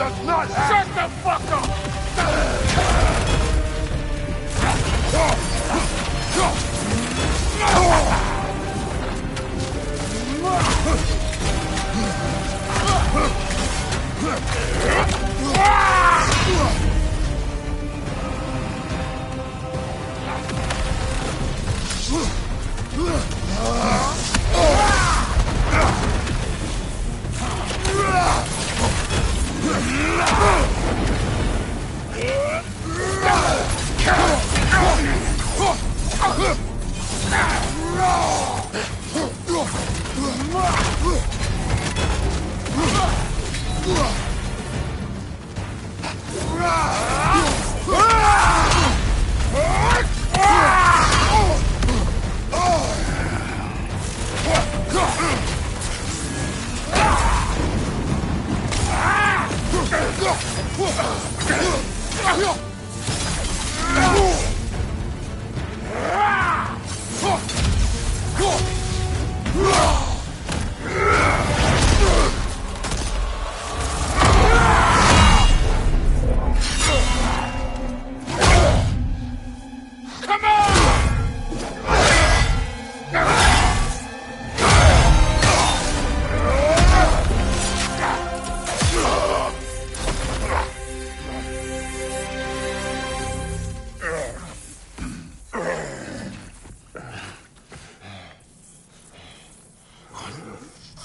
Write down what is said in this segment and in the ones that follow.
does not have... Shut the fuck up!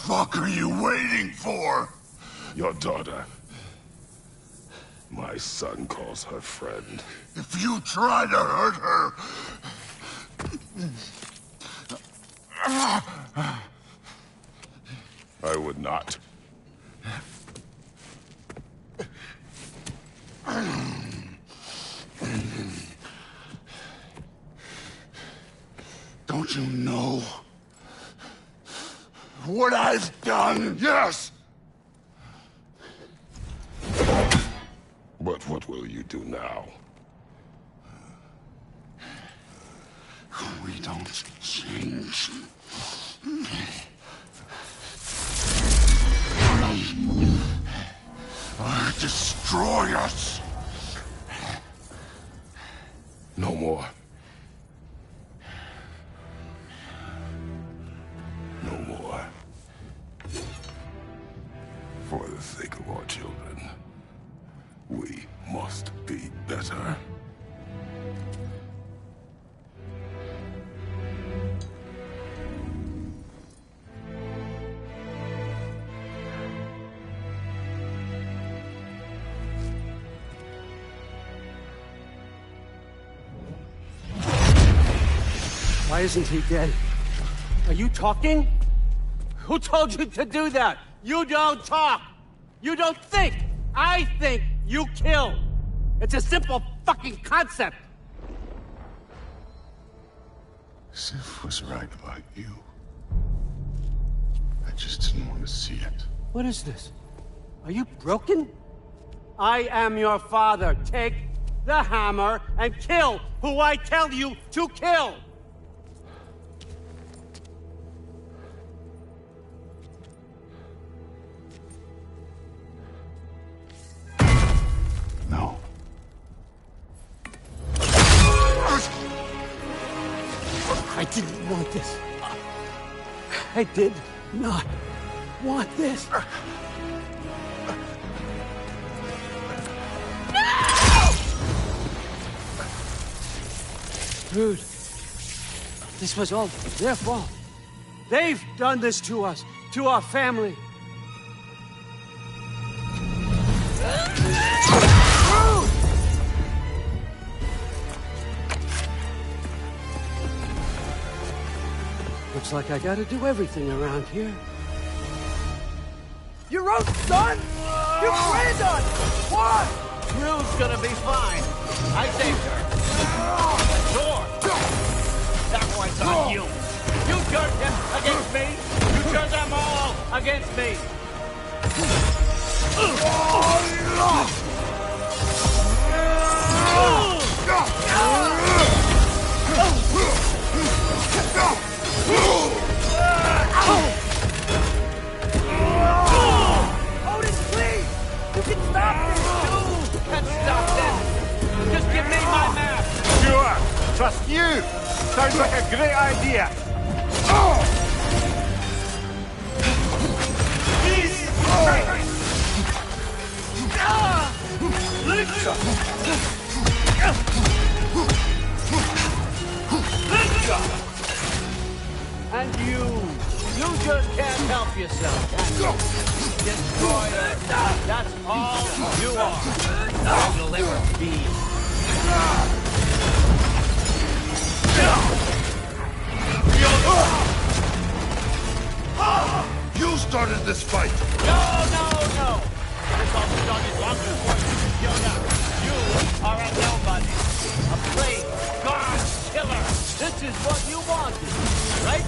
What are you waiting for? Your daughter. My son calls her friend. If you try to hurt her... I would not. Don't you know what I've done? Yes! But what will you do now? We don't change. Or destroy us. No more. No more. For the sake of our children, we must be better. Why isn't he dead? Are you talking? Who told you to do that? You don't talk! You don't think! I think, you kill! It's a simple fucking concept! Sif was right about you. I just didn't want to see it. What is this? Are you broken? I am your father. Take the hammer and kill who I tell you to kill! No. I didn't want this. I did not want this. No! Dude, this was all their fault. They've done this to us, to our family. Looks like I gotta do everything around here. Your own son? You granddaughter! What? Rue's gonna be fine. I saved her. Sure. That one's on you. You turned him against me. You turned them all against me. Otis, please! You can stop And you just can't help yourself, can you? Destroyer, that's all you are. You'll ever be. You started this fight! No! This all started long before you showed up. You are a nobody. A plague, gone, killer. This is what you wanted, right?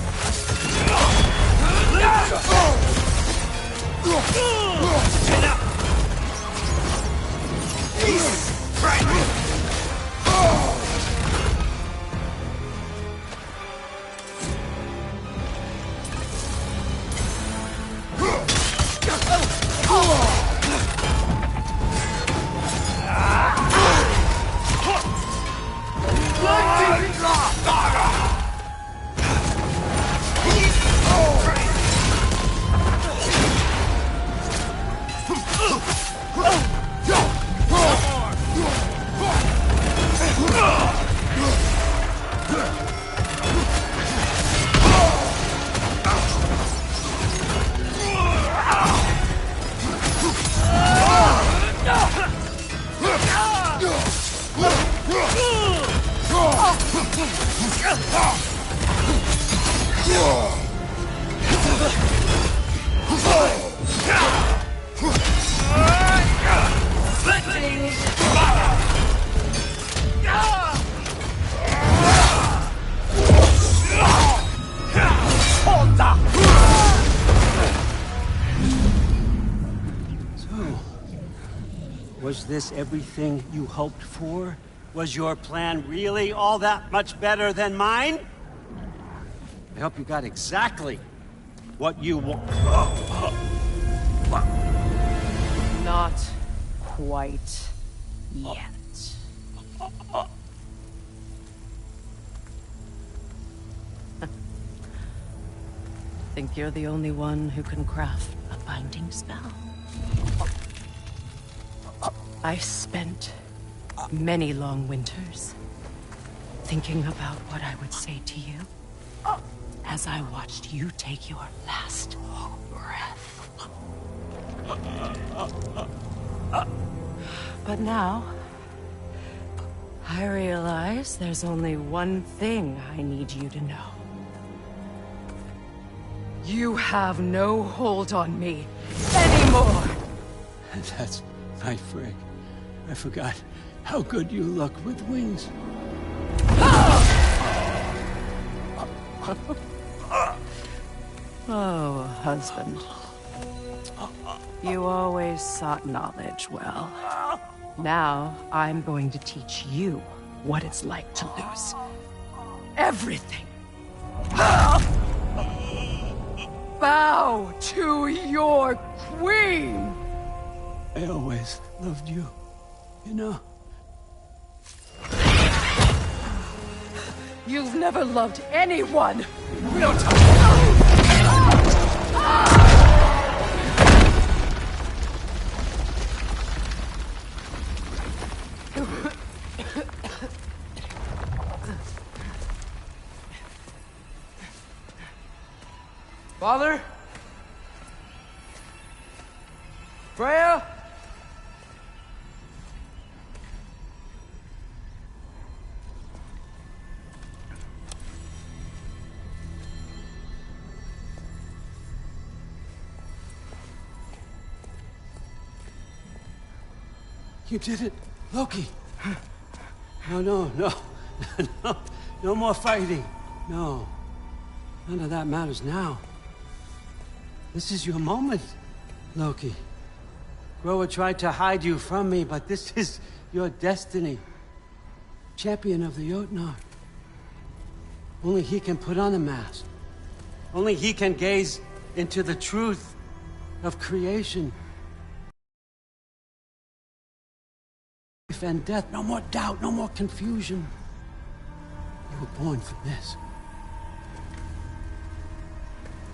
Was this everything you hoped for? Was your plan really all that much better than mine? I hope you got exactly what you want. Not quite yet. Think you're the only one who can craft a binding spell? I spent many long winters thinking about what I would say to you as I watched you take your last breath. But now, I realize there's only one thing I need you to know. You have no hold on me anymore! That's right, Frick. I forgot how good you look with wings. Oh, husband. You always sought knowledge well. Now, I'm going to teach you what it's like to lose everything. Bow to your queen! I always loved you, you know? You've never loved anyone! We don't talk. Father? Freya? You did it, Loki. No, no more fighting. No, none of that matters now. This is your moment, Loki. Groa tried to hide you from me, but this is your destiny. Champion of the Jotnar. Only he can put on the mask. Only he can gaze into the truth of creation. Life and death, no more doubt, no more confusion. You were born for this.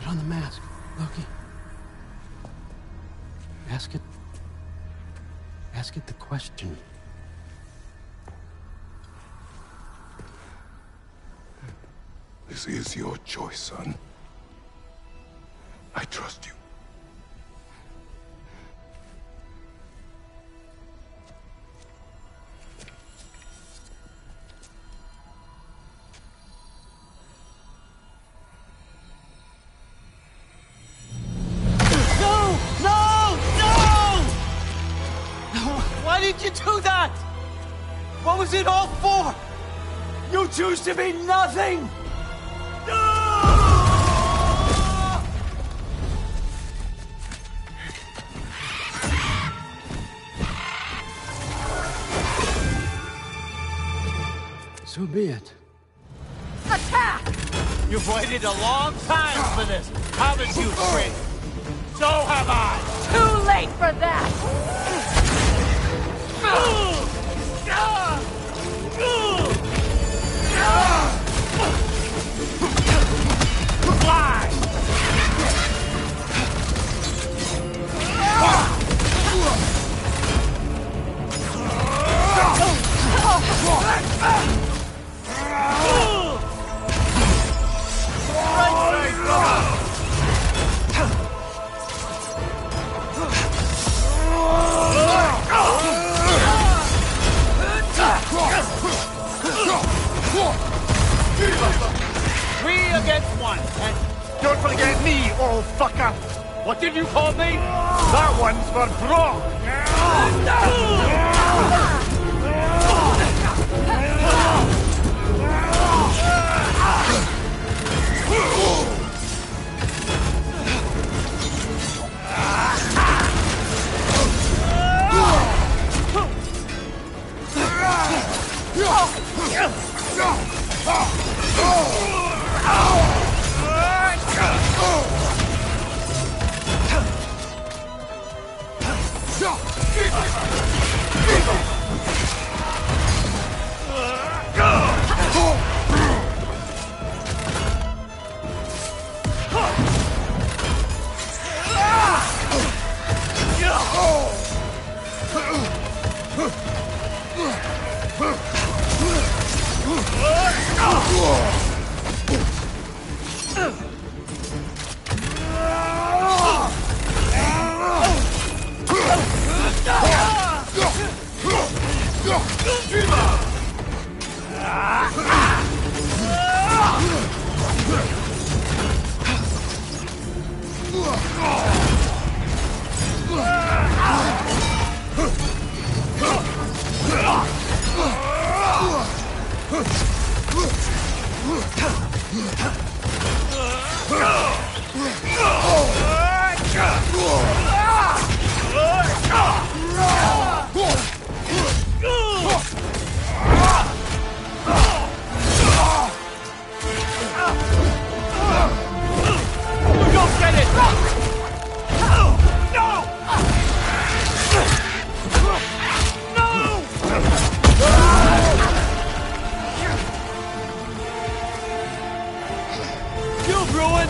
Put on the mask, Loki. Ask it the question. This is your choice, son. I trust you. Why did you do that? What was it all for? You choose to be nothing! So be it. Attack! You've waited a long time for this, haven't you, Spring? So have I! Too late for that! Fly! Three against one, and don't forget me, old fucker! What did you call me? That one's for Brock!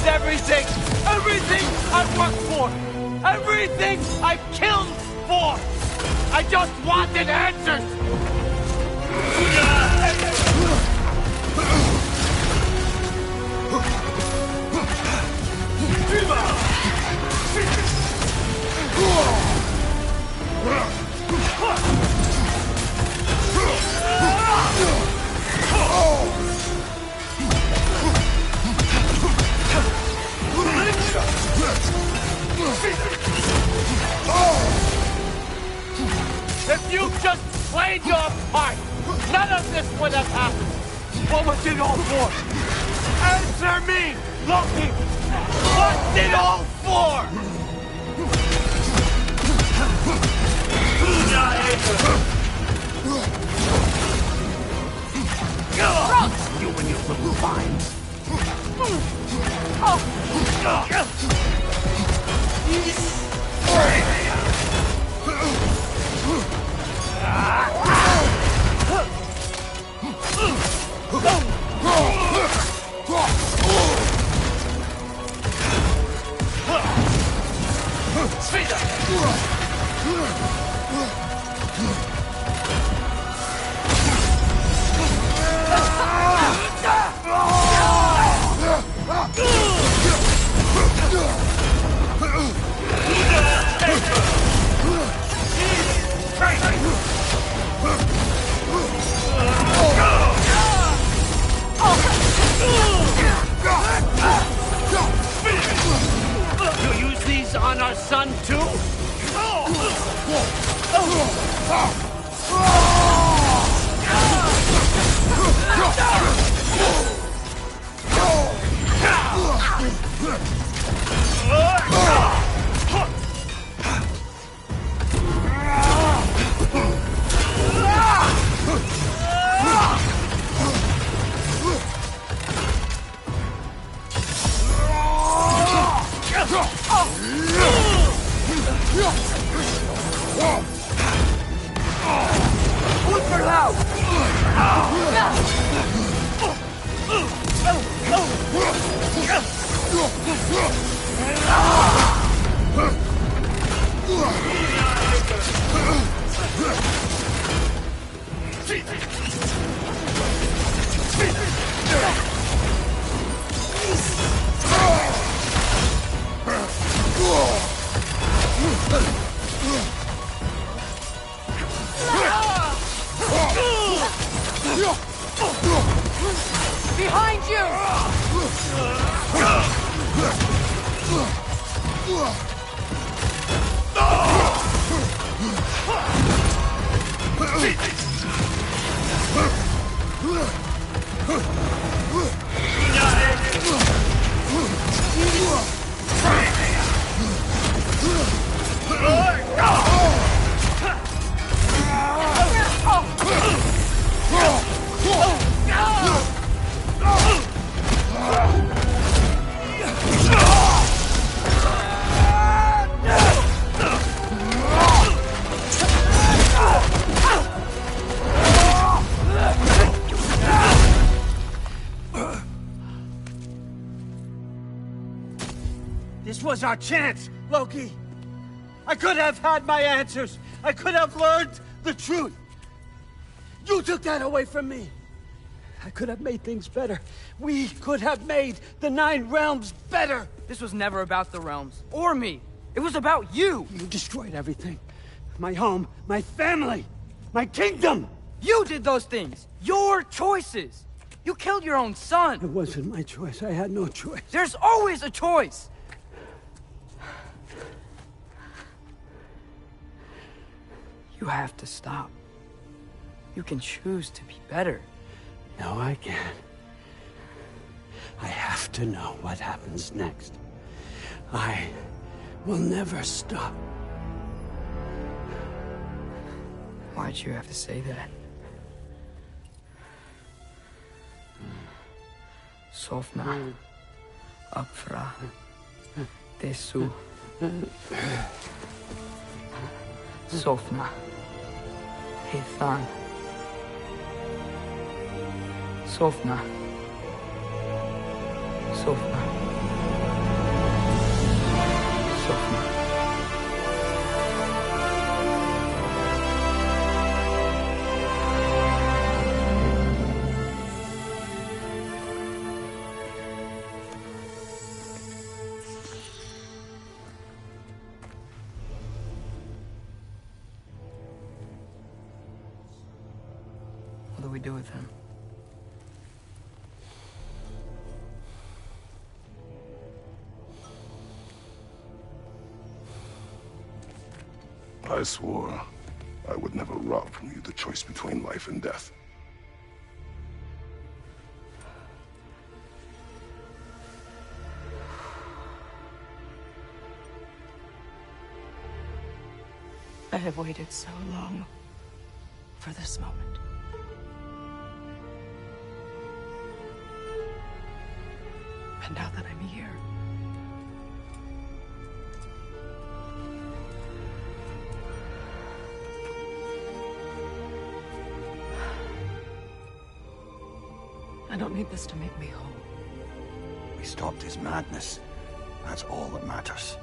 Everything! Everything I've worked for! Everything I've killed for! I just wanted answers! If you just played your part, none of this would have happened. What was it all for? Answer me, Loki! What's it all for? You and your little vines. Speed up! son too? Behind you! This was our chance, Loki. I could have had my answers. I could have learned the truth. You took that away from me. I could have made things better. We could have made the 9 realms better. This was never about the realms, or me. It was about you. You destroyed everything. My home, my family, my kingdom. You did those things. Your choices. You killed your own son. It wasn't my choice. I had no choice. There's always a choice. You have to stop. You can choose to be better. No, I can't. I have to know what happens next. I will never stop. Why'd you have to say that? Sofna. Apfra. Tesu. Sofna. Ethan. Sofna. Sofna. Sofna. What do we do with him? I swore I would never rob from you the choice between life and death. I have waited so long for this moment. And now that I'm here, I don't need this to make me whole. We stopped his madness. That's all that matters.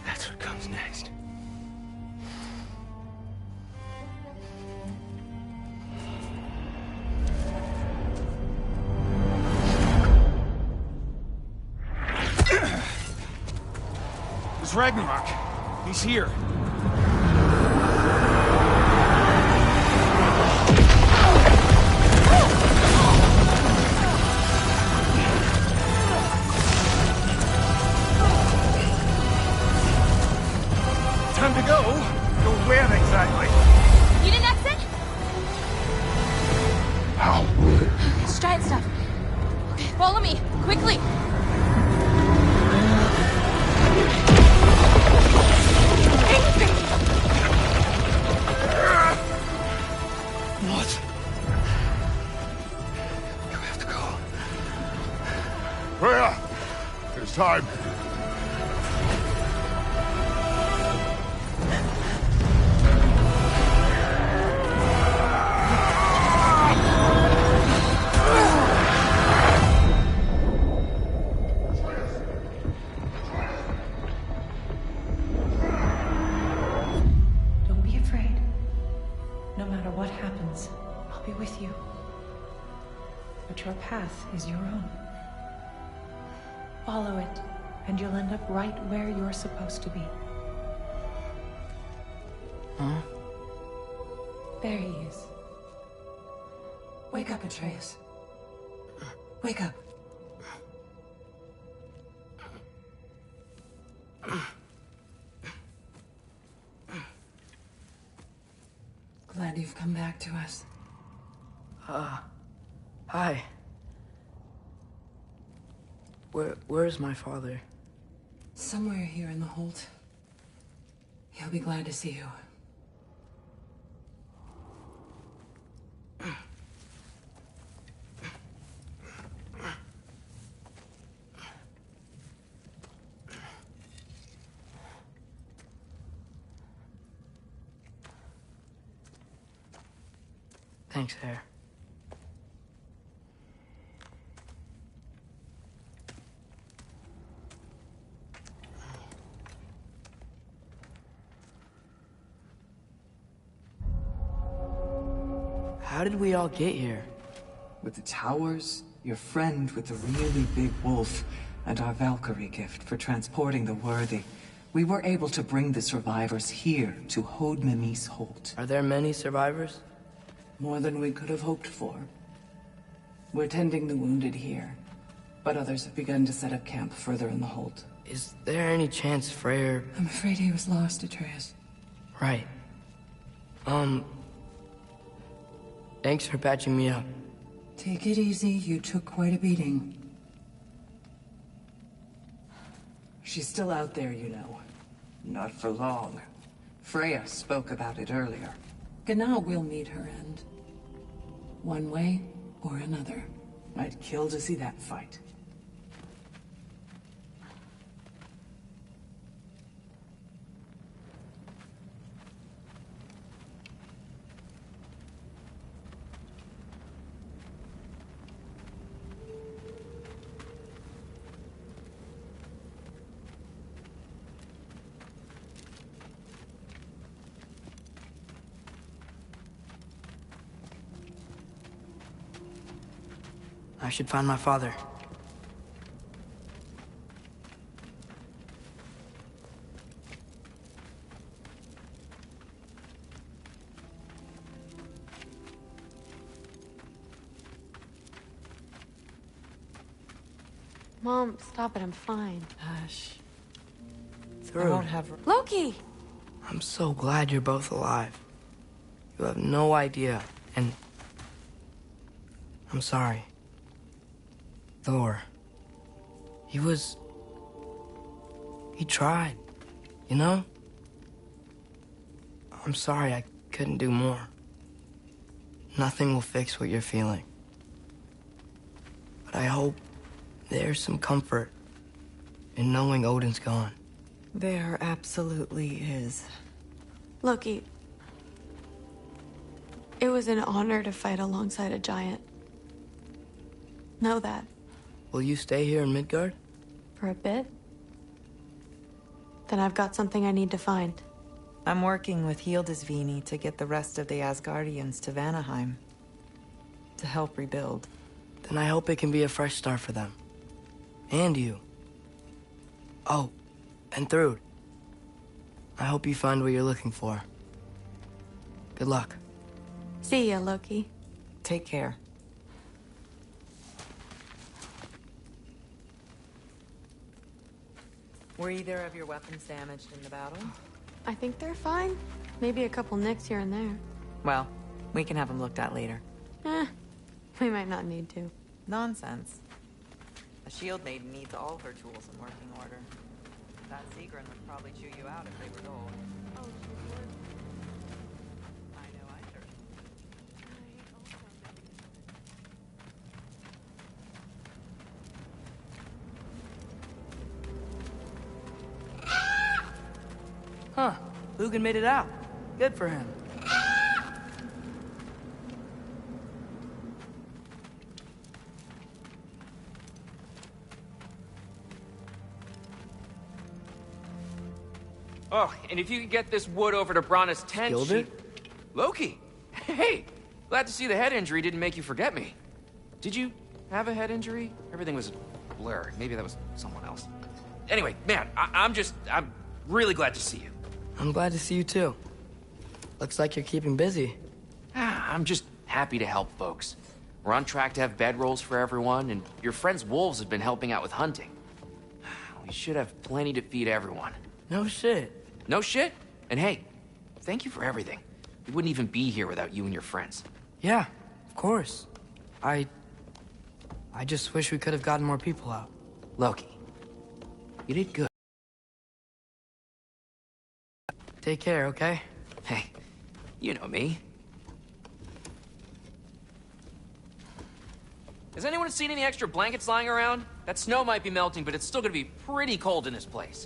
That's what comes next. It's Ragnarok. He's here. time. Don't be afraid. No matter what happens, I'll be with you. But your path is your own. Follow it, and you'll end up right where you're supposed to be. Huh? There he is. Wake up, Atreus. Wake up. Glad you've come back to us. Hi. Where's my father? Somewhere here in the Holt. He'll be glad to see you. Thanks, Hare. How did we all get here? With the towers, your friend with the really big wolf, and our Valkyrie gift for transporting the worthy, we were able to bring the survivors here to Hod Mimi's Holt. Are there many survivors? More than we could have hoped for. We're tending the wounded here, but others have begun to set up camp further in the Holt. Is there any chance Freyr... I'm afraid he was lost, Atreus. Right. Thanks for patching me up. Take it easy, you took quite a beating. She's still out there, you know. Not for long. Freya spoke about it earlier. Gna will meet her end. One way or another. I'd kill to see that fight. I should find my father. Mom, stop it. I'm fine. Hush. I Through. won't have... Loki! I'm so glad you're both alive. You have no idea, and... I'm sorry. Thor. He tried, you know? I'm sorry I couldn't do more. Nothing will fix what you're feeling. But I hope there's some comfort in knowing Odin's gone. There absolutely is. Loki, it was an honor to fight alongside a giant. Know that. Will you stay here in Midgard? For a bit? Then I've got something I need to find. I'm working with Hildisvini to get the rest of the Asgardians to Vanaheim. To help rebuild. Then I hope it can be a fresh start for them. And you. Oh, and Thrud. I hope you find what you're looking for. Good luck. See ya, Loki. Take care. Were either of your weapons damaged in the battle? I think they're fine. Maybe a couple nicks here and there. Well, we can have them looked at later. We might not need to. Nonsense. A shield maiden needs all her tools in working order. That Seagrin would probably chew you out if they were gold. Oh, she would. I know I sure. Huh. Lugan made it out. Good for him. Oh, and if you could get this wood over to Brana's tent, Gilbert? Loki! Hey! Glad to see the head injury didn't make you forget me. Did you have a head injury? Everything was blurred. Maybe that was someone else. Anyway, man, I'm really glad to see you. I'm glad to see you too. Looks like you're keeping busy. I'm just happy to help folks. We're on track to have bedrolls for everyone, and your friend's wolves have been helping out with hunting. We should have plenty to feed everyone. No shit. No shit? And hey, thank you for everything. We wouldn't even be here without you and your friends. Yeah, of course. I just wish we could have gotten more people out. Loki, you did good. Take care, okay? Hey, you know me. Has anyone seen any extra blankets lying around? That snow might be melting, but it's still gonna be pretty cold in this place.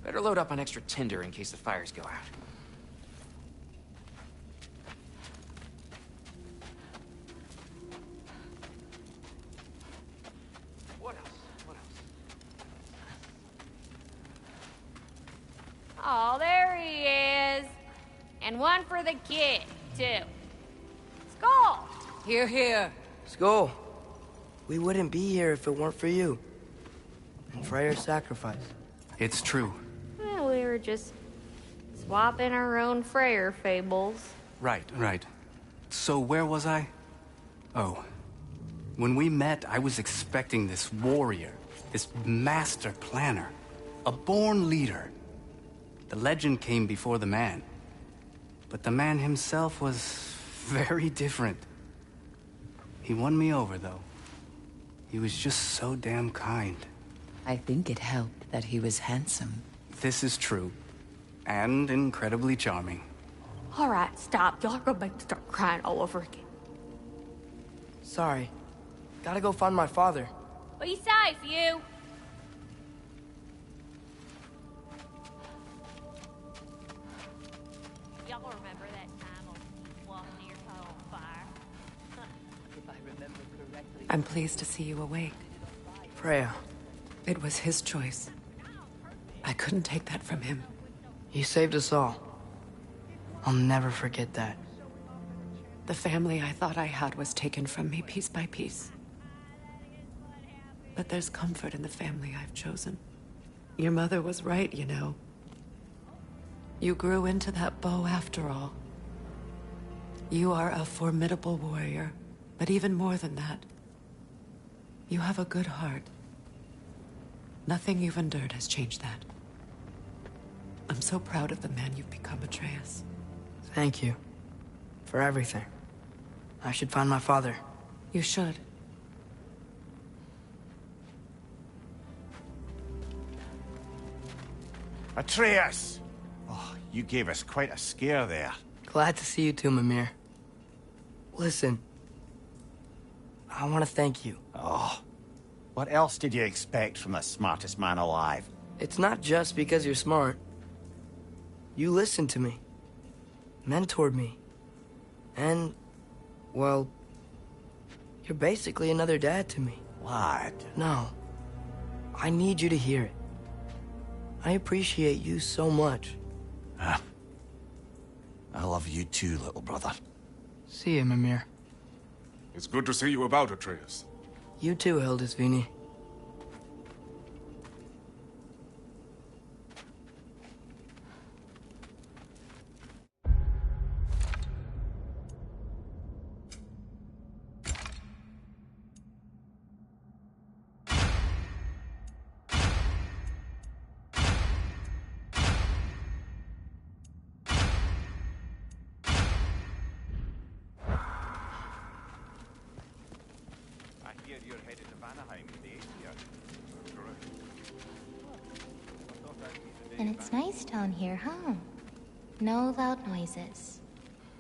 Better load up on extra tinder in case the fires go out. What else? What else? Oh, there he is. And one for the kid, too. Skull! Here, here. Skull, we wouldn't be here if it weren't for you. And Freyr's sacrifice. It's true. Well, we were just swapping our own Freyr fables. Right. So where was I? Oh. When we met, I was expecting this warrior, this master planner, a born leader. The legend came before the man. But the man himself was very different. He won me over, though. He was just so damn kind. I think it helped that he was handsome. This is true. And incredibly charming. All right, stop. Y'all are gonna make me start crying all over again. Sorry. Gotta go find my father. Be safe, you. Y'all remember that time on walking your toe on fire? If I remember correctly. I'm pleased to see you awake. Freya. It was his choice. I couldn't take that from him. He saved us all. I'll never forget that. The family I thought I had was taken from me piece by piece. But there's comfort in the family I've chosen. Your mother was right, you know. You grew into that bow after all. You are a formidable warrior, but even more than that, you have a good heart. Nothing you've endured has changed that. I'm so proud of the man you've become, Atreus. Thank you. For everything. I should find my father. You should. Atreus! Oh, you gave us quite a scare there. Glad to see you too, Mimir. Listen. I want to thank you. Oh. What else did you expect from the smartest man alive? It's not just because you're smart. You listened to me. Mentored me. And, well, you're basically another dad to me. Lad. No. I need you to hear it. I appreciate you so much. I love you too, little brother. See you, Mimir. It's good to see you about, Atreus. You too, Hildisvini. And it's nice down here, huh? No loud noises.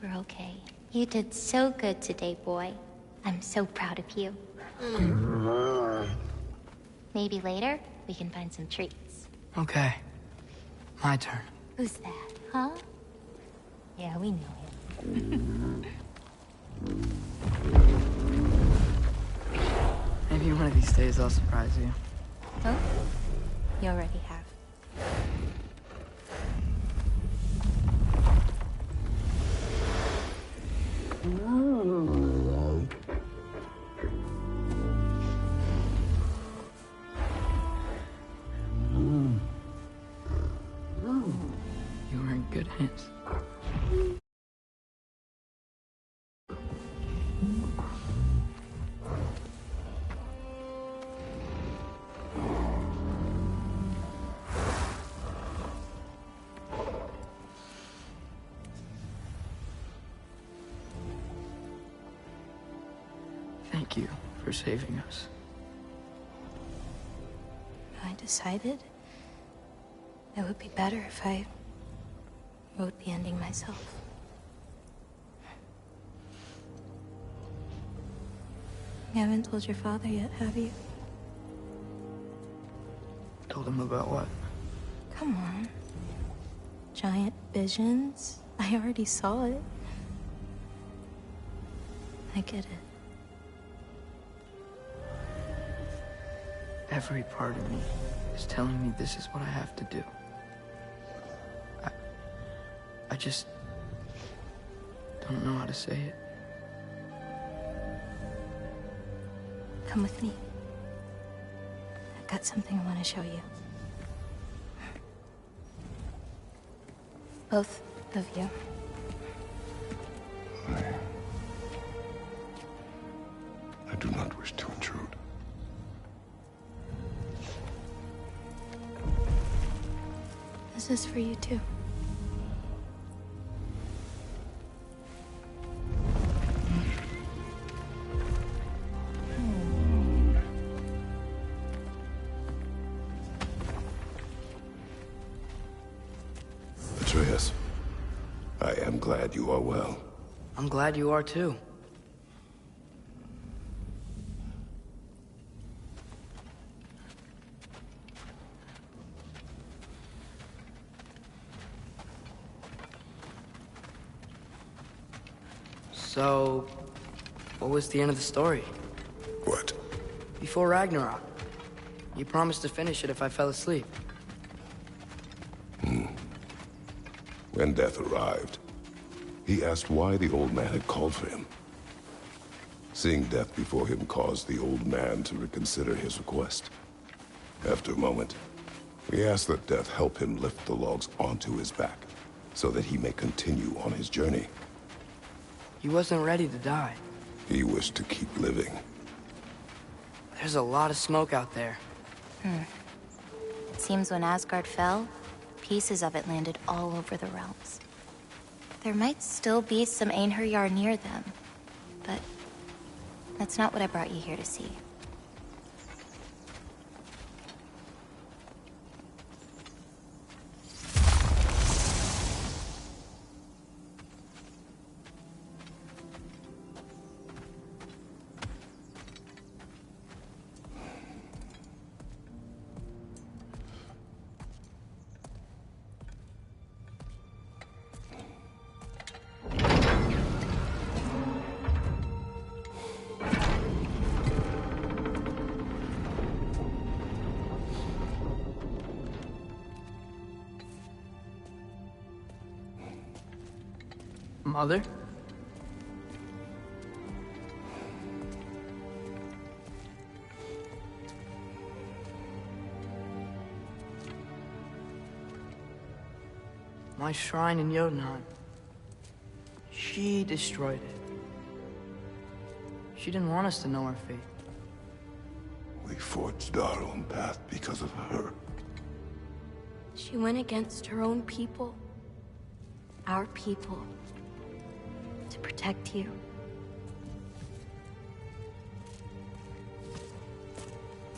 We're okay. You did so good today, boy. I'm so proud of you. Maybe later, we can find some treats. Okay. My turn. Who's that, huh? Yeah, we know him. Maybe one of these days I'll surprise you. Oh? You already have. You were in good hands. Thank you for saving us. I decided it would be better if I wrote the ending myself. You haven't told your father yet, have you? Told him about what? Come on. Giant visions? I already saw it. I get it. Every part of me is telling me this is what I have to do. I just don't know how to say it. Come with me. I've got something I want to show you. Both of you. I do not wish to intrude. This is for you too. Atreus, I am glad you are well. I'm glad you are too. So, what was the end of the story? What? Before Ragnarok. You promised to finish it if I fell asleep. When death arrived, he asked why the old man had called for him. Seeing death before him caused the old man to reconsider his request. After a moment, he asked that death help him lift the logs onto his back, so that he may continue on his journey. He wasn't ready to die. He wished to keep living. There's a lot of smoke out there. It seems when Asgard fell, pieces of it landed all over the realms. There might still be some Einherjar near them, but that's not what I brought you here to see. Mother? My shrine in Jotunheim. She destroyed it. She didn't want us to know our fate. We forged our own path because of her. She went against her own people. Our people. To protect you.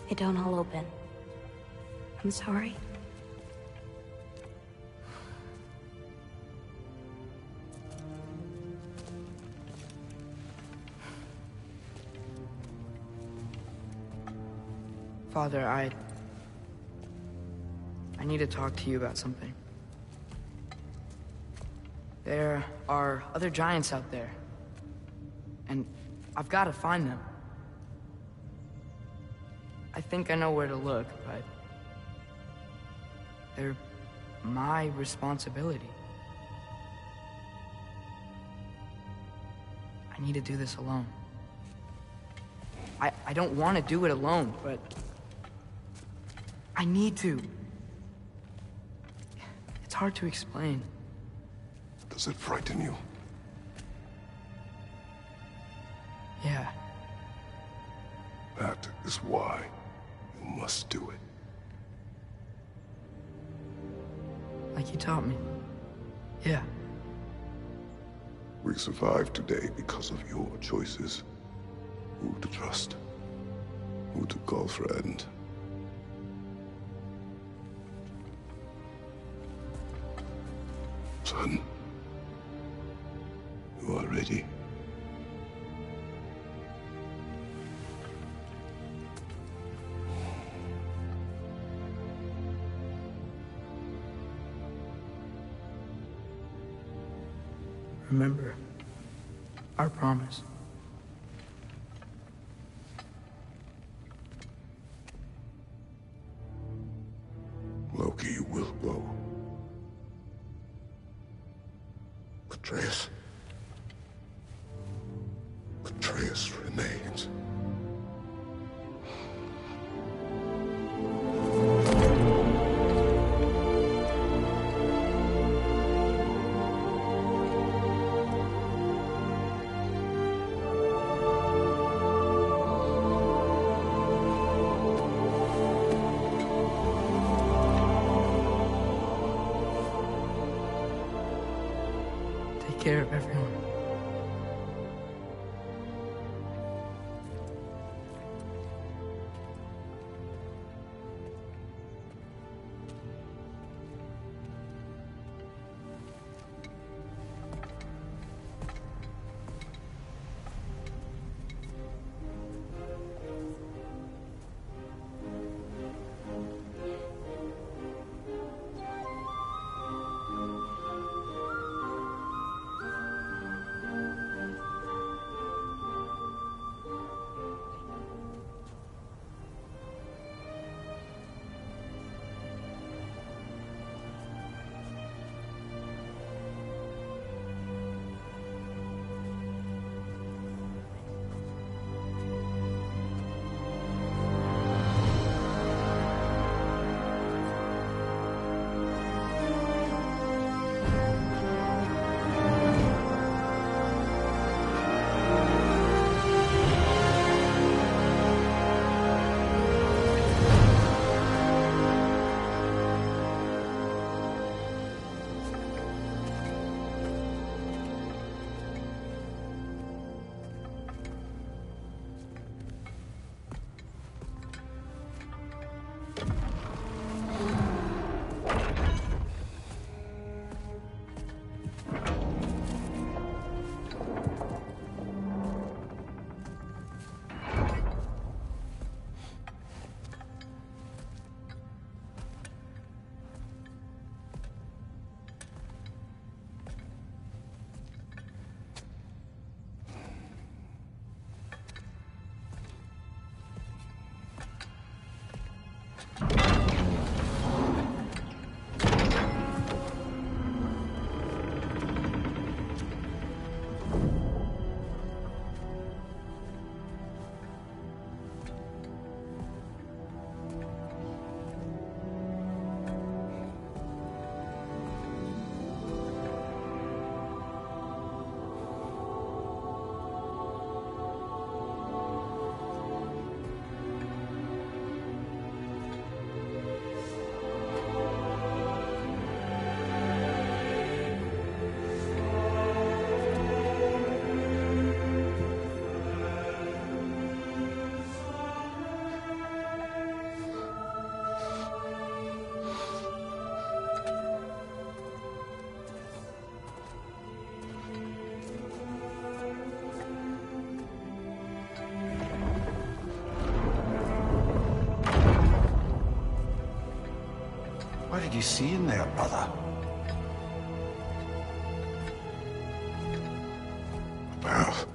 It don't all open. I'm sorry. Father, I need to talk to you about something. There are other giants out there, and I've got to find them. I think I know where to look, but they're my responsibility. I need to do this alone. I don't want to do it alone, but I need to. It's hard to explain. Does it frighten you? Yeah. That is why you must do it. Like you taught me. Yeah. We survived today because of your choices. Who to trust, who to call friend. Son, you are ready. Remember our promise. Loki will go. Atreus. Atreus remains. Take care of everyone. did you see in there, brother? Path.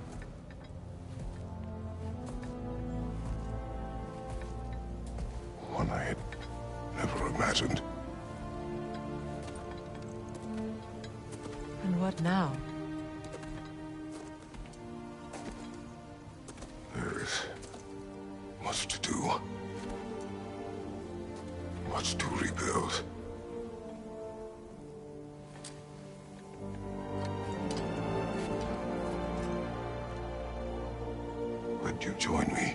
One I had never imagined. And what now? There is much to do. Much to rebuild. Would you join me?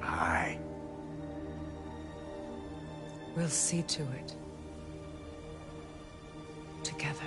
Aye. We'll see to it. Together.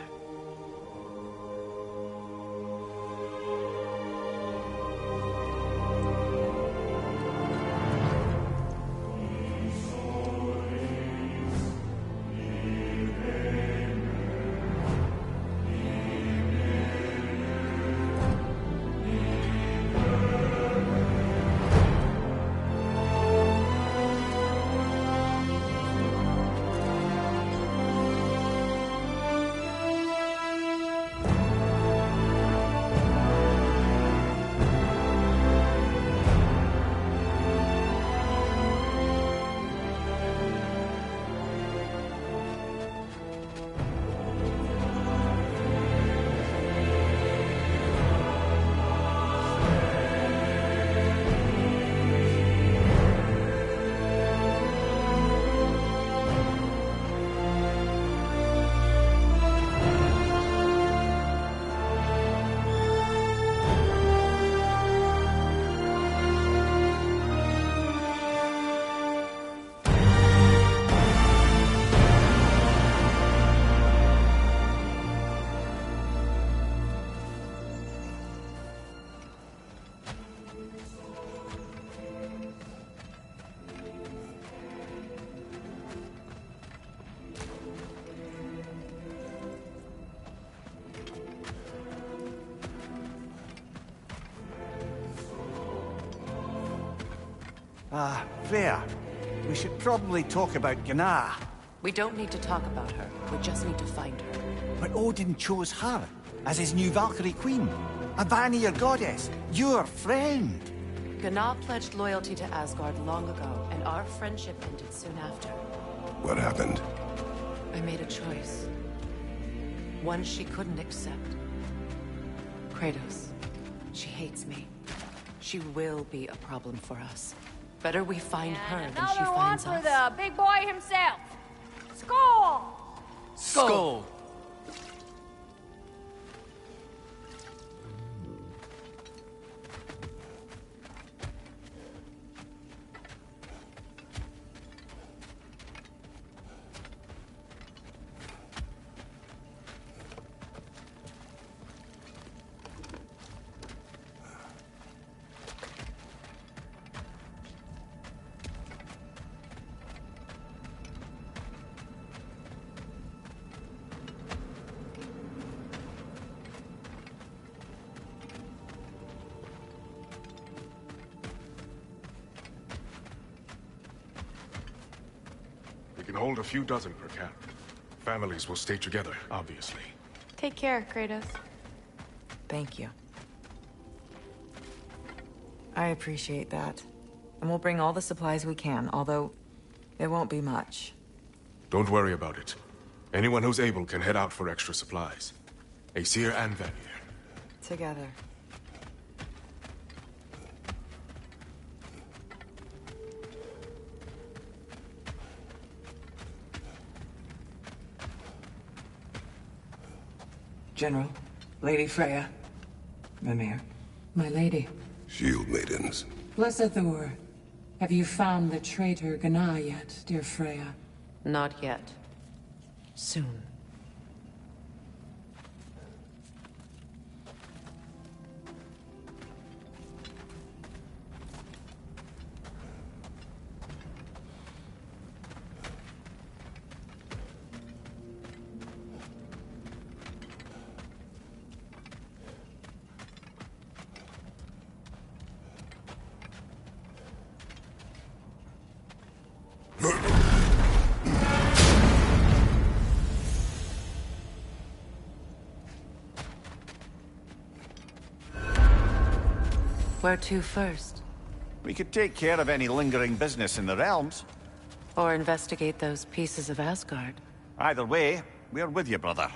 Freya, we should probably talk about Gana. We don't need to talk about her. We just need to find her. But Odin chose her as his new Valkyrie queen. A Vanir goddess, your friend. Gana pledged loyalty to Asgard long ago, and our friendship ended soon after. What happened? I made a choice. One she couldn't accept. Kratos. She hates me. She will be a problem for us. Better we find her than she Another one finds for us. the big boy himself. Skull! Skull! We can hold a few dozen per camp. Families will stay together, obviously. Take care, Kratos. Thank you. I appreciate that. And we'll bring all the supplies we can, although it won't be much. Don't worry about it. Anyone who's able can head out for extra supplies. Aesir and Vanir. Together. General, Lady Freya, Mimir. My lady. Shield maidens. Blessed Thor, have you found the traitor Gana yet, dear Freya? Not yet. Soon. Where to first? We could take care of any lingering business in the realms. Or investigate those pieces of Asgard. Either way, we're with you, brother.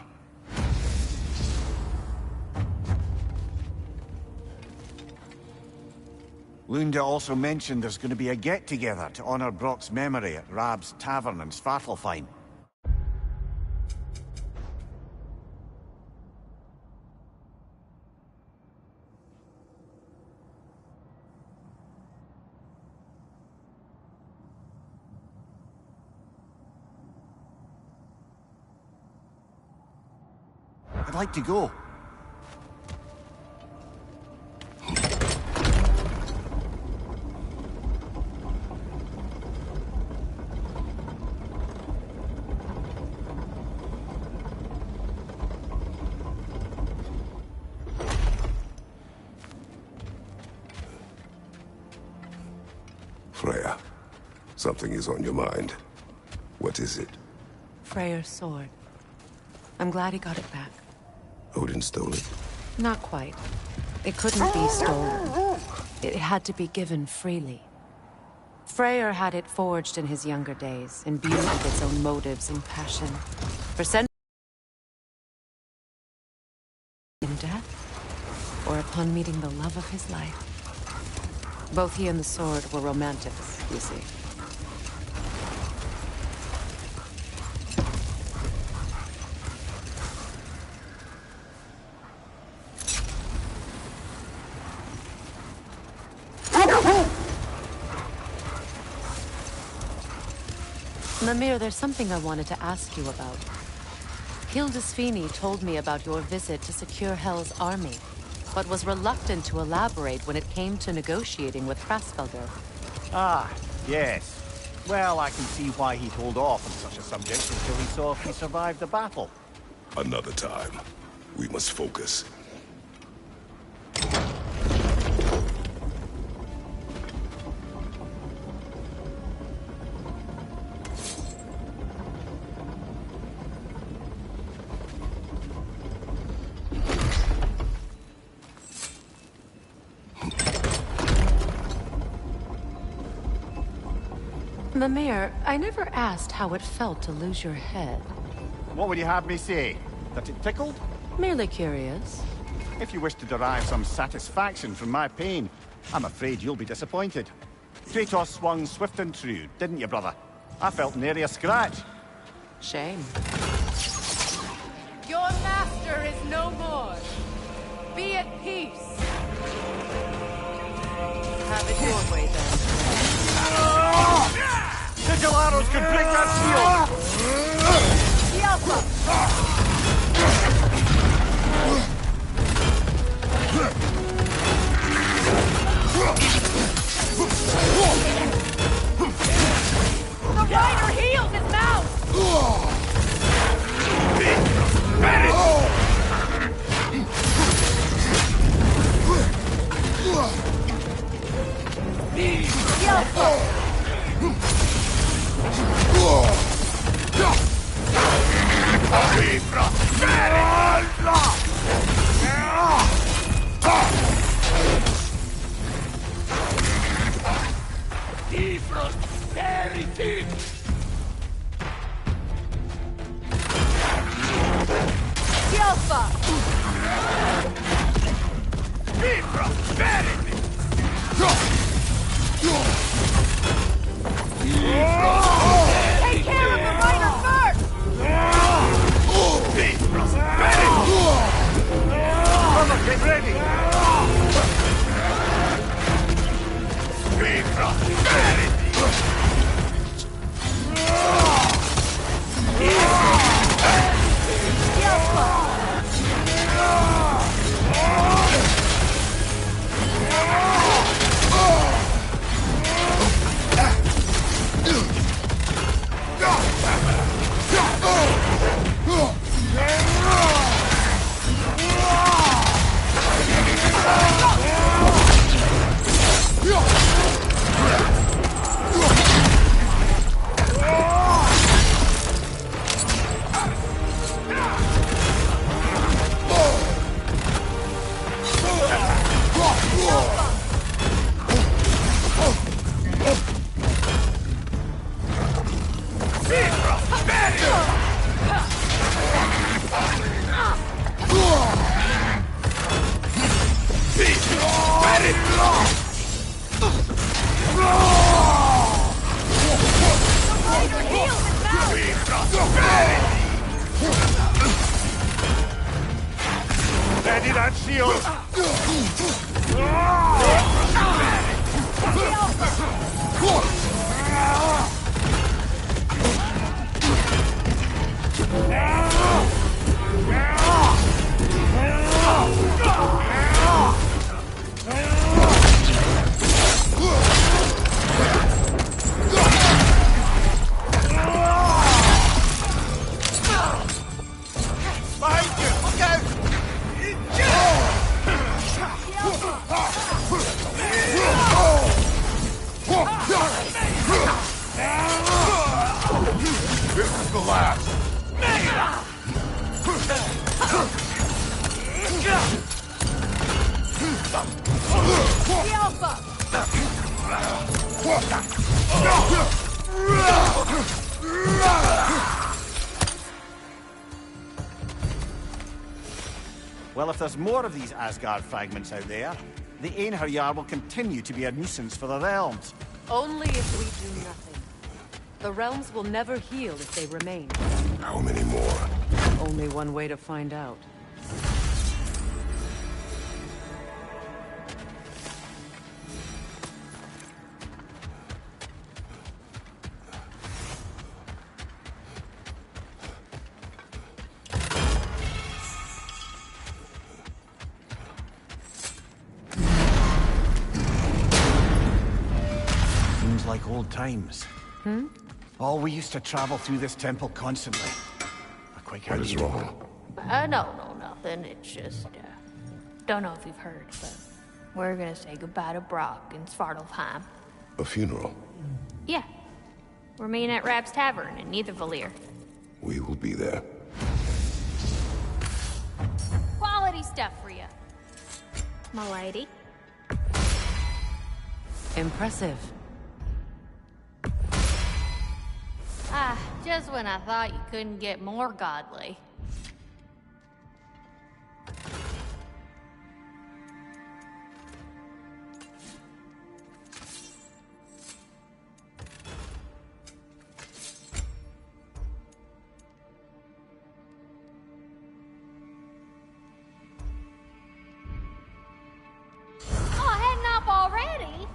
Lunda also mentioned there's going to be a get-together to honor Brock's memory at Rab's Tavern in Svartalfheim. I'd like to go. Freya, something is on your mind. What is it? Freyr's sword. I'm glad he got it back. Odin stole it? Not quite. It couldn't be stolen. It had to be given freely. Freyr had it forged in his younger days, imbued with its own motives and passion. For centuries in death, or upon meeting the love of his life. Both he and the sword were romantics, you see. Mimir, there's something I wanted to ask you about. Hildisvini told me about your visit to secure Hel's army, but was reluctant to elaborate when it came to negotiating with Hraesvelgr. Ah, yes. Well, I can see why he'd hold off on such a subject until he saw if he survived the battle. Another time. We must focus. Mimir, I never asked how it felt to lose your head. What would you have me say? That it tickled? Merely curious. If you wish to derive some satisfaction from my pain, I'm afraid you'll be disappointed. Kratos swung swift and true, didn't you, brother? I felt nary a scratch. Shame. Your master is no more. Be at peace. Have it your way, then. Sigil arrows could break that shield! The rider heals his mouth! Take care of the rider first! Brother, get ready! shield! Behind you! Look out! This is the last. Well, if there's more of these Asgard fragments out there, the Einherjar will continue to be a nuisance for the realms. Only if we do nothing. The realms will never heal if they remain. How many more? Only one way to find out. Seems like old times. Hmm? Oh, we used to travel through this temple constantly. I quite can't What is even- wrong? No, nothing. It's just, don't know if you've heard, but we're gonna say goodbye to Brock in Svartalfheim. A funeral. Yeah. We're meeting at Rab's Tavern in Niedervalier. We will be there. Quality stuff for you, my lady. Impressive. Ah, just when I thought you couldn't get more godly. Oh, heading up already?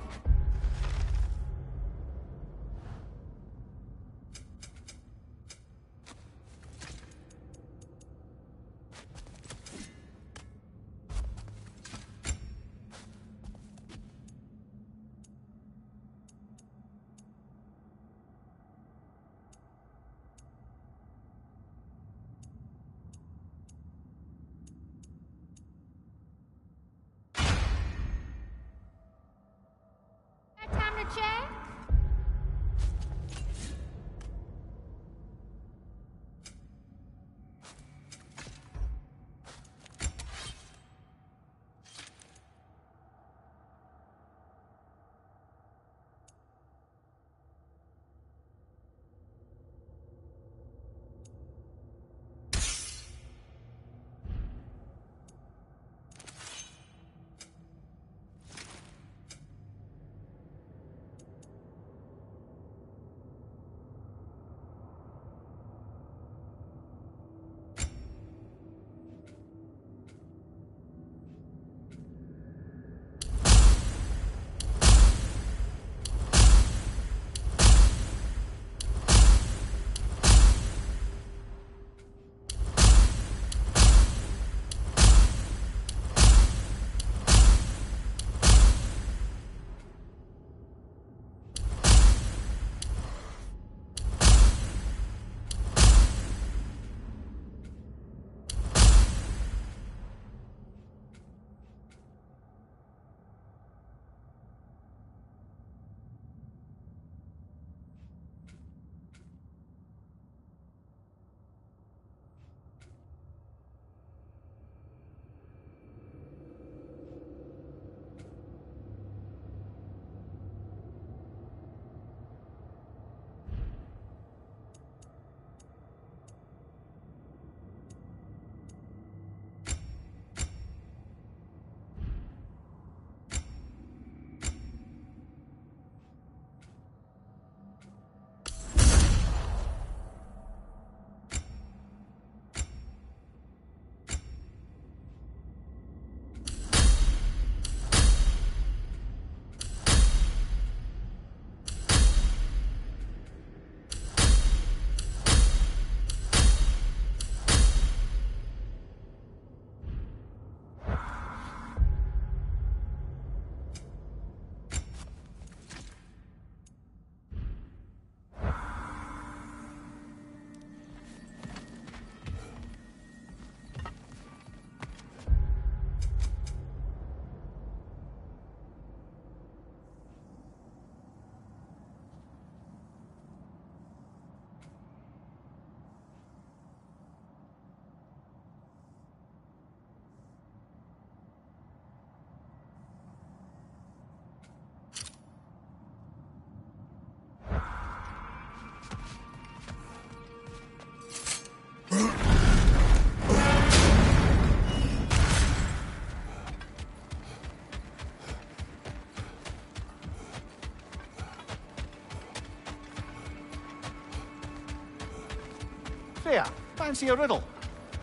Fair. Fancy a riddle?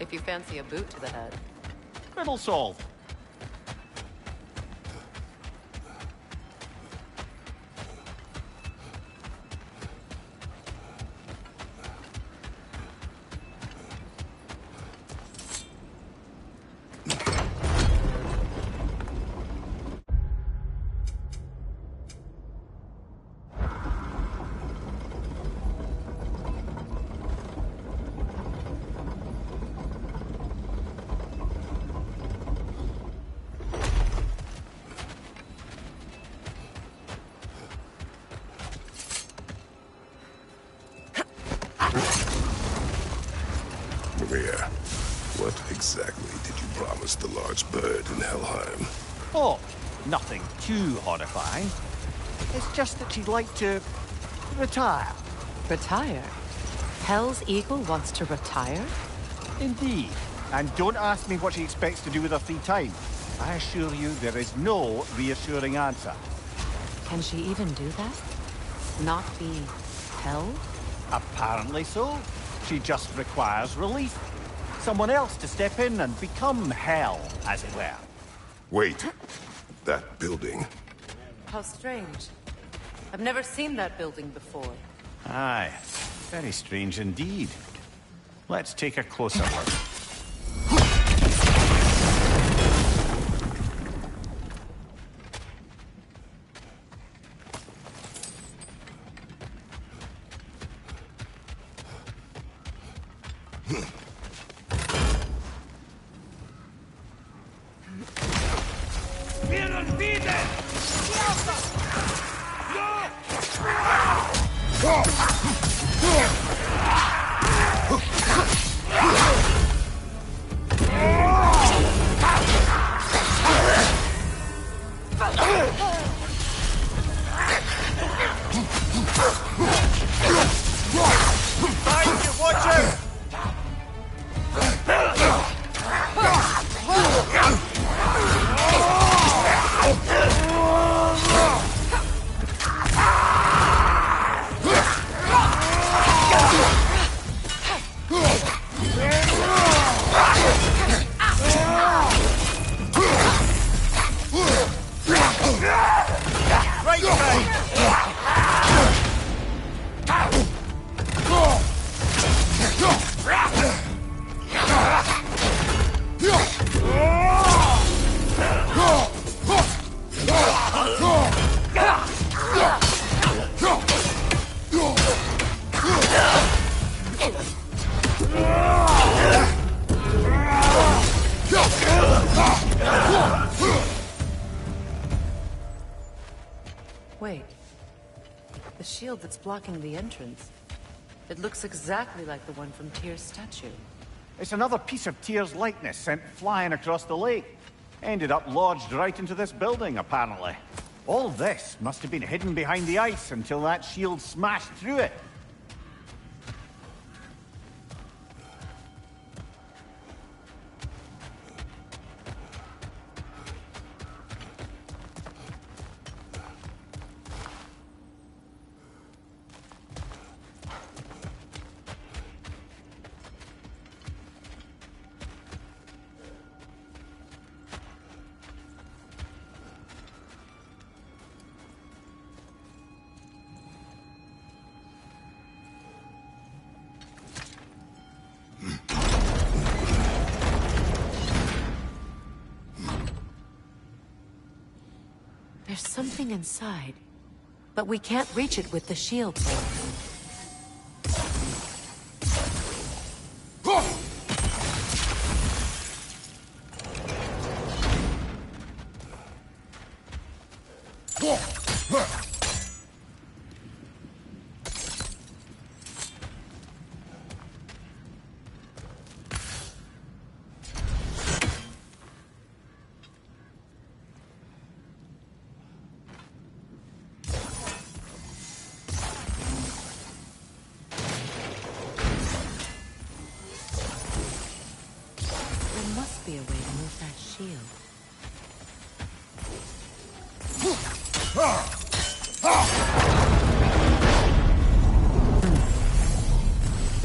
If you fancy a boot to the head. Riddle solved. Maria, what exactly did you promise the large bird in Helheim? Oh, nothing too horrifying. It's just that she'd like to retire. Retire? Hell's Eagle wants to retire? Indeed. And don't ask me what she expects to do with her free time. I assure you there is no reassuring answer. Can she even do that? Not be hell? Apparently so. She just requires relief. Someone else to step in and become hell, as it were. Wait. That building. How strange. I've never seen that building before. Aye. Very strange indeed. Let's take a closer look. Wait. The shield that's blocking the entrance. It looks exactly like the one from Tyr's statue. It's another piece of Tyr's likeness sent flying across the lake. Ended up lodged right into this building, apparently. All this must have been hidden behind the ice until that shield smashed through it. There's something inside, but we can't reach it with the shield.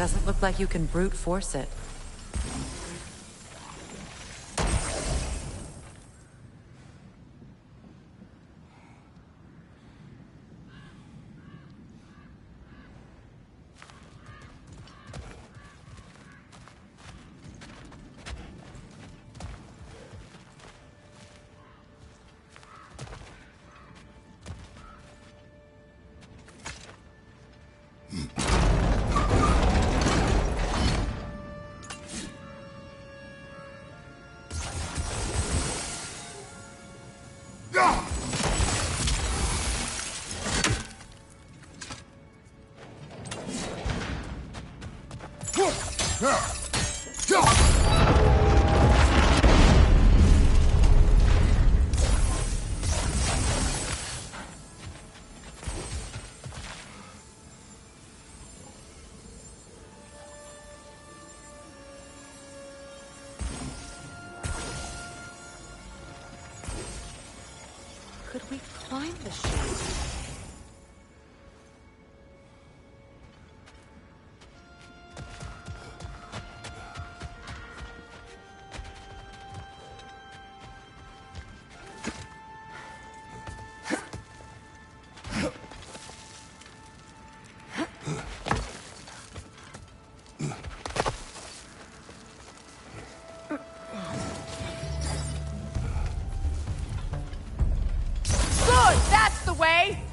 Doesn't look like you can brute force it. Could we climb the shield? Way.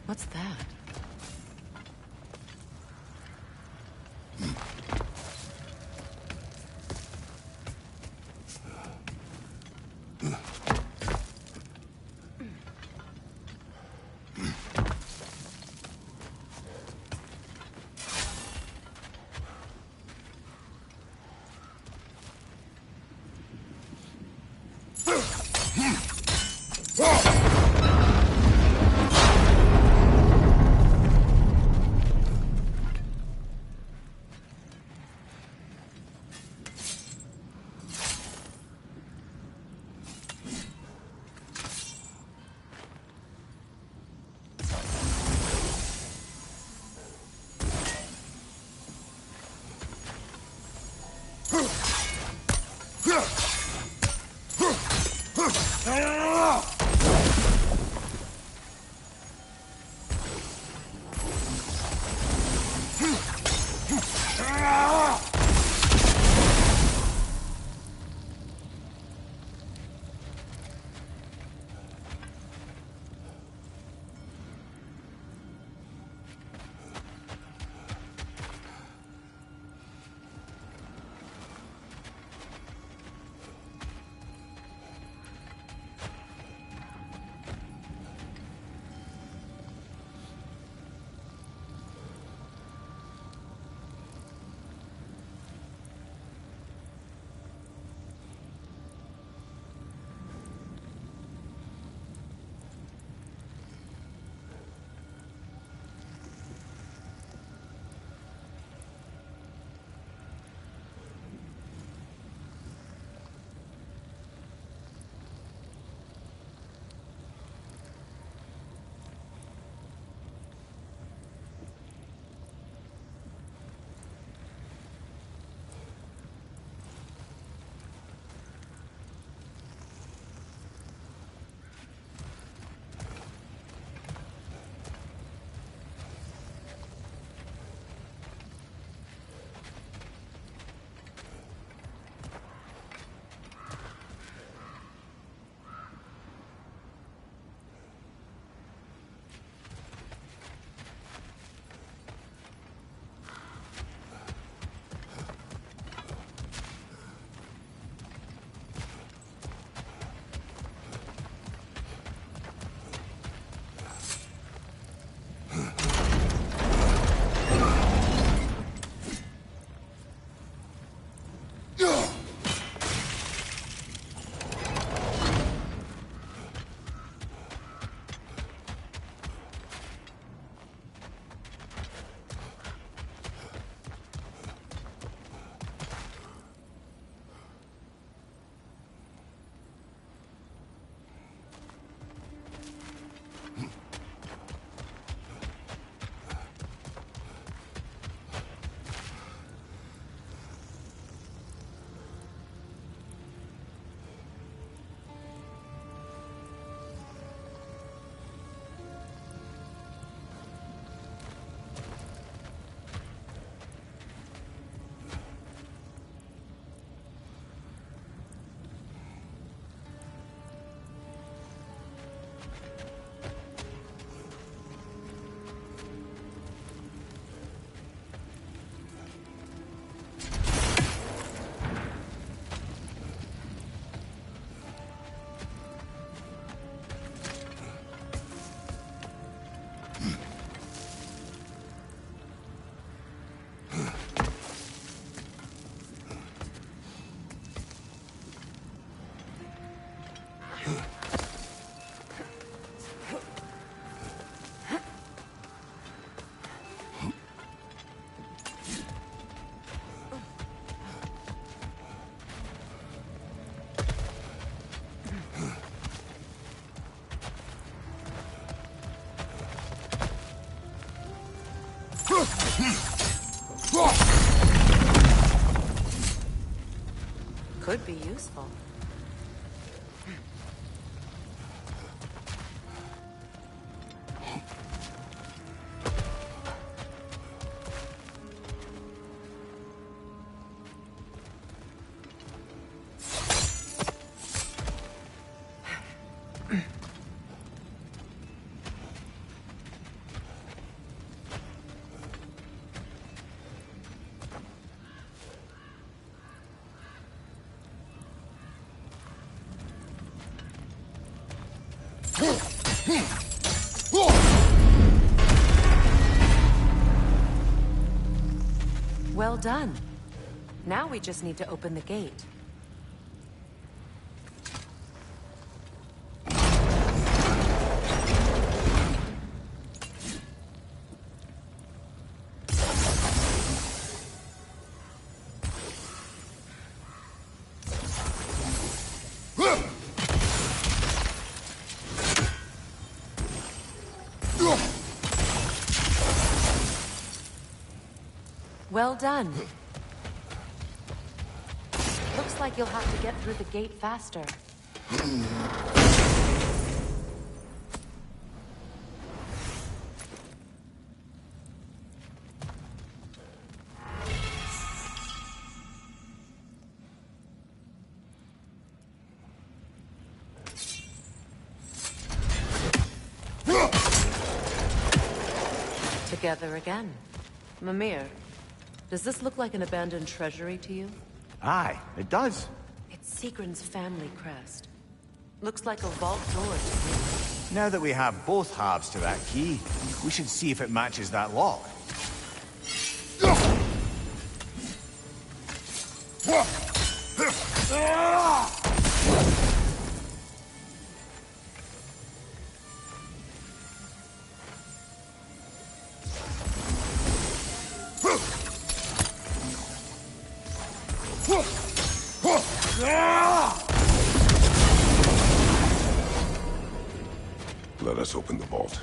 What's that? Could be useful. Well done. Now we just need to open the gate. Well done. Looks like you'll have to get through the gate faster. Together again. Mimir, does this look like an abandoned treasury to you? Aye, it does. It's Sigrun's family crest. Looks like a vault door to me. Now that we have both halves to that key, we should see if it matches that lock. Let us open the vault.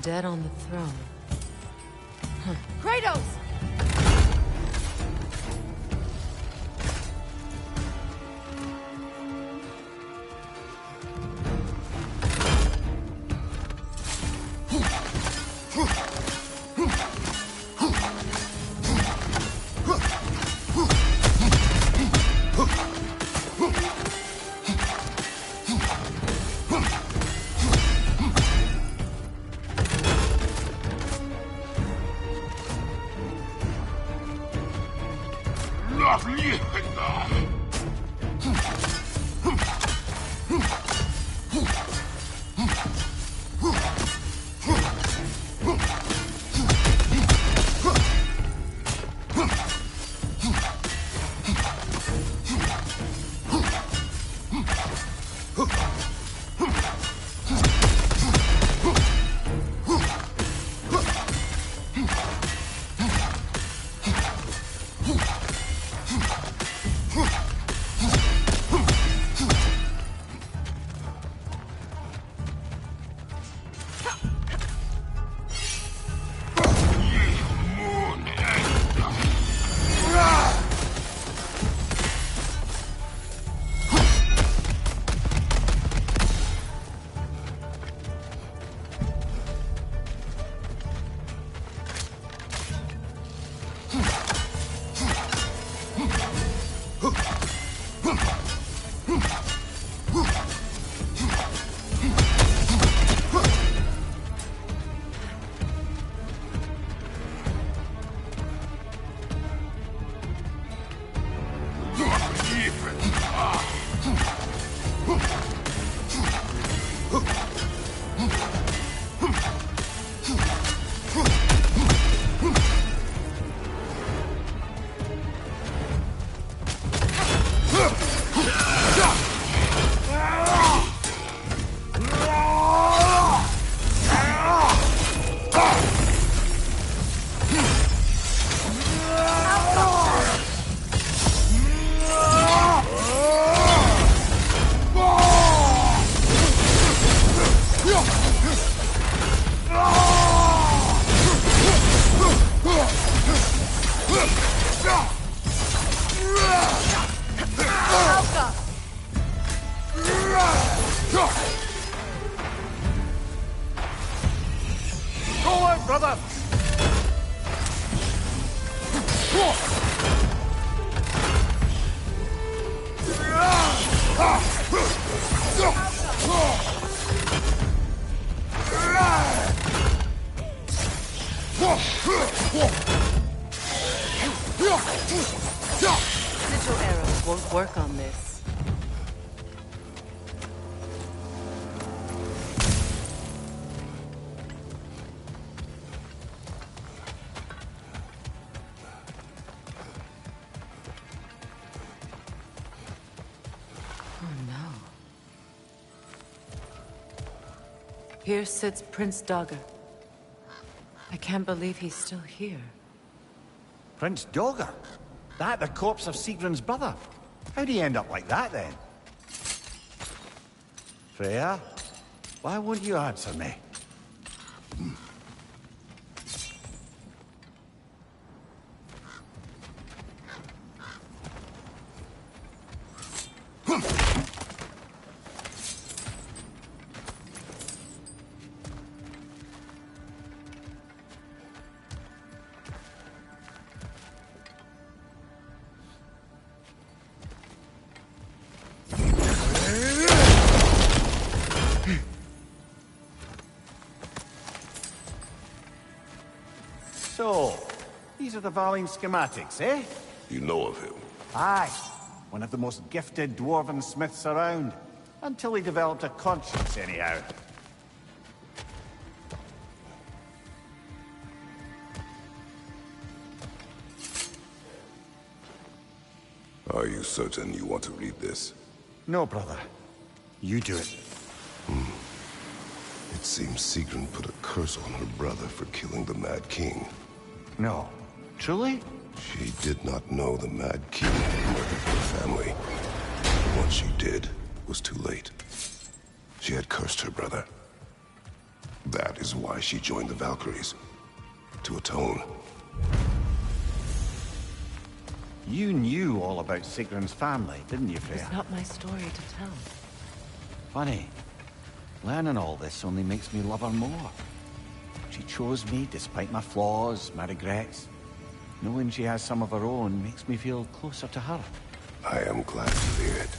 Dead on the throne. Huh. Kratos! Go out, brother! Sigil arrows won't work on this. Oh no. Here sits Prince Dagger. I can't believe he's still here. Prince Dagger? That the corpse of Sigrun's brother? How'd he end up like that, then? Freya, why won't you answer me? So, these are the Valine schematics, eh? You know of him? Aye. One of the most gifted dwarven smiths around. Until he developed a conscience, anyhow. Are you certain you want to read this? No, brother. You do it. It seems Sigrun put a curse on her brother for killing the Mad King. No. Truly? She did not know the Mad King had murdered her family. Once she did, it was too late. She had cursed her brother. That is why she joined the Valkyries. To atone. You knew all about Sigrun's family, didn't you, Freya? It's not my story to tell. Funny. Learning all this only makes me love her more. She chose me despite my flaws, my regrets. Knowing she has some of her own makes me feel closer to her. I am glad to hear it.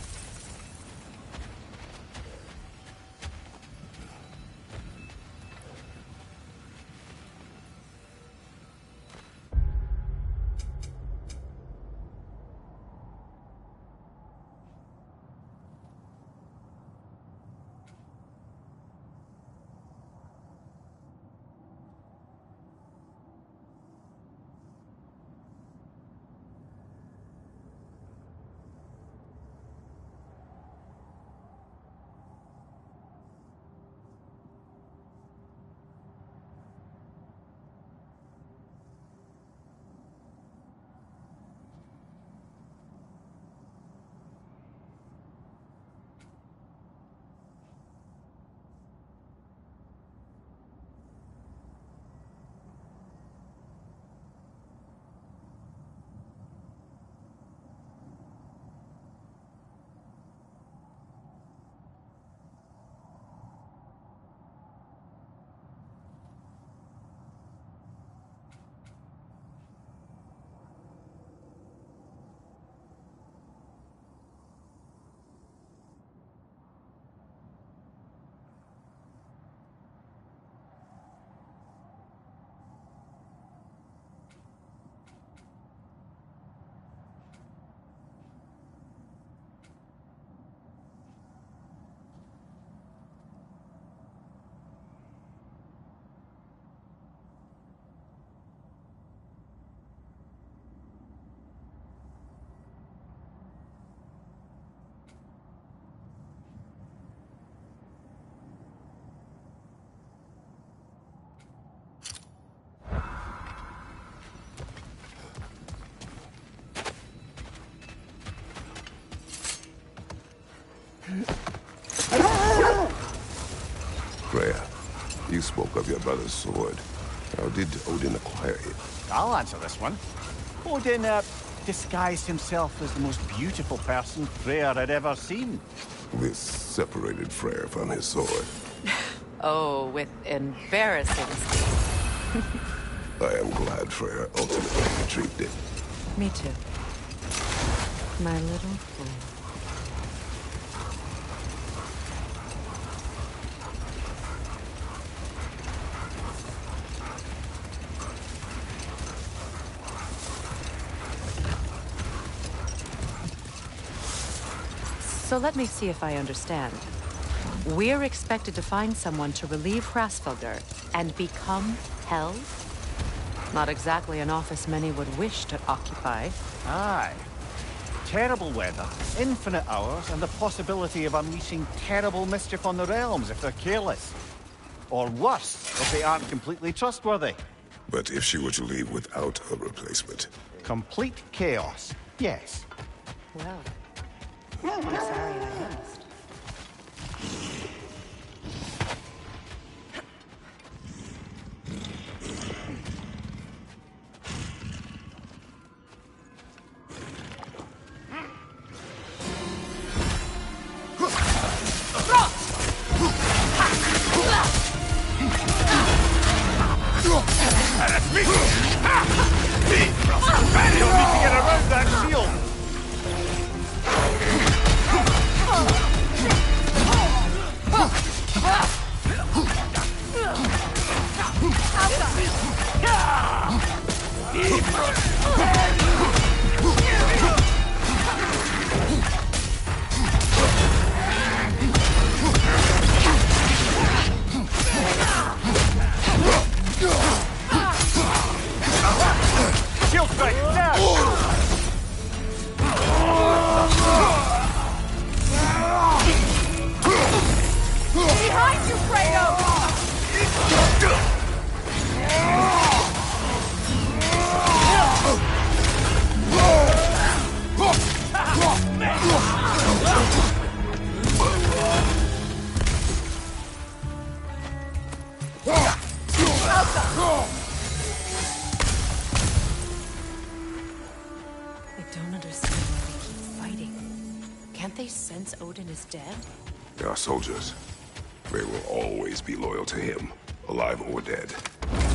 Freya, you spoke of your brother's sword. How did Odin acquire it? I'll answer this one. Odin, disguised himself as the most beautiful person Freyr had ever seen. This separated Freyr from his sword. Oh, with embarrassing speed. I am glad Freyr ultimately retrieved it. Me too. My little fool. So let me see if I understand. We're expected to find someone to relieve Hrasfelder and become Hell? Not exactly an office many would wish to occupy. Aye. Terrible weather, infinite hours, and the possibility of unleashing terrible mischief on the realms if they're careless. Or worse, if they aren't completely trustworthy. But if she were to leave without a replacement? Complete chaos, yes. Well, I'm sorry I asked. That's me! You'll need to get around that shield! Shield strike, now! Behind you, Kratos! I don't understand why they keep fighting. Can't they sense Odin is dead? They are soldiers. They will always be loyal to him, alive or dead.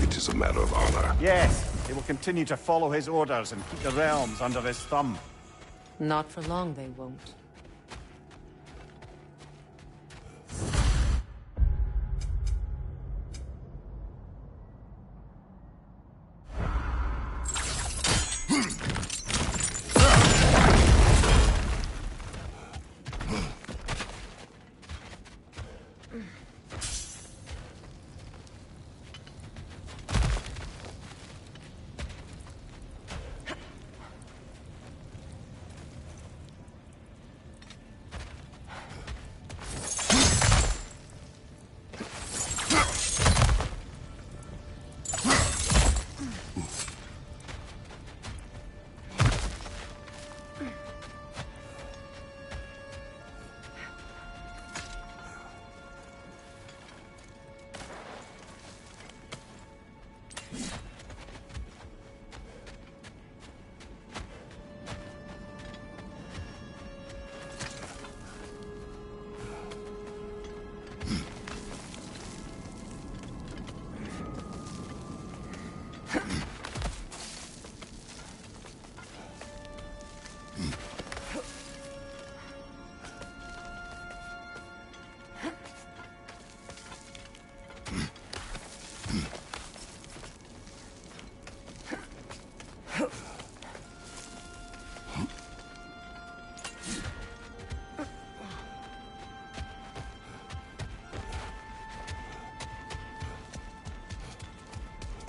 It is a matter of honor. Yes, they will continue to follow his orders and keep the realms under his thumb. Not for long, they won't.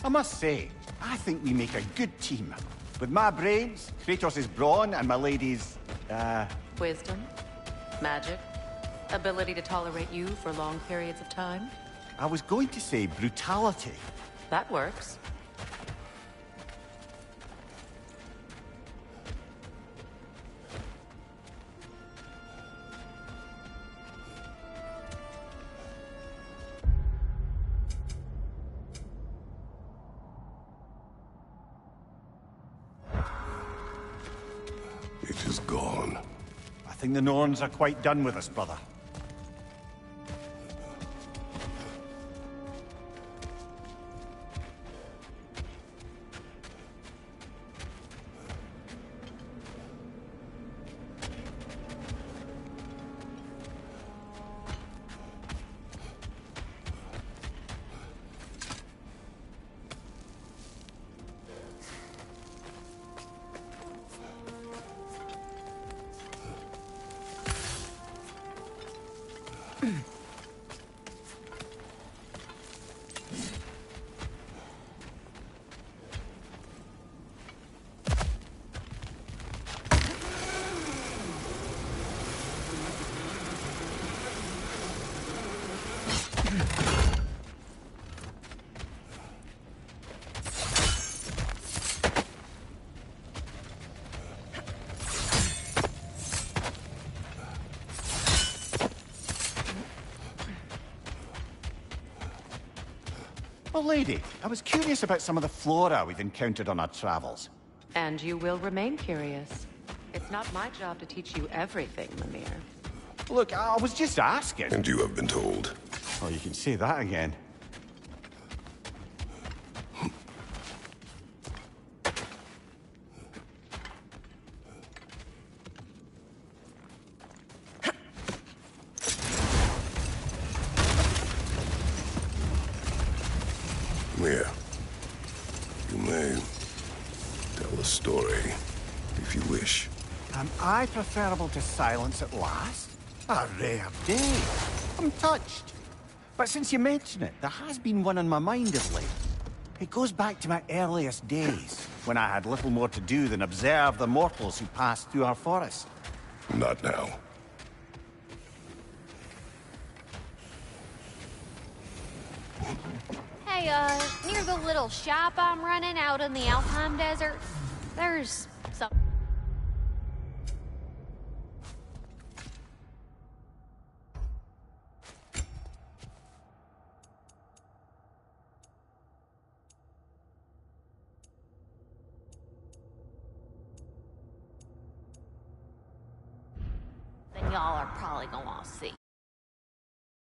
I must say, I think we make a good team. With my brains, Kratos' brawn, and my lady's, Wisdom, magic, ability to tolerate you for long periods of time. I was going to say brutality. That works. think the Norns are quite done with us, brother. Well, lady, I was curious about some of the flora we've encountered on our travels. And you will remain curious. It's not my job to teach you everything, Mimir. Look, I was just asking. And you have been told. Oh, you can say that again. Here. You may tell a story, if you wish. Am I preferable to silence at last? A rare day. I'm touched. But since you mention it, there has been one on my mind of late. It goes back to my earliest days, when I had little more to do than observe the mortals who passed through our forest. Not now. Hey, near the little shop I'm running out in the Alpine Desert, there's some... Then y'all are probably gonna want to see.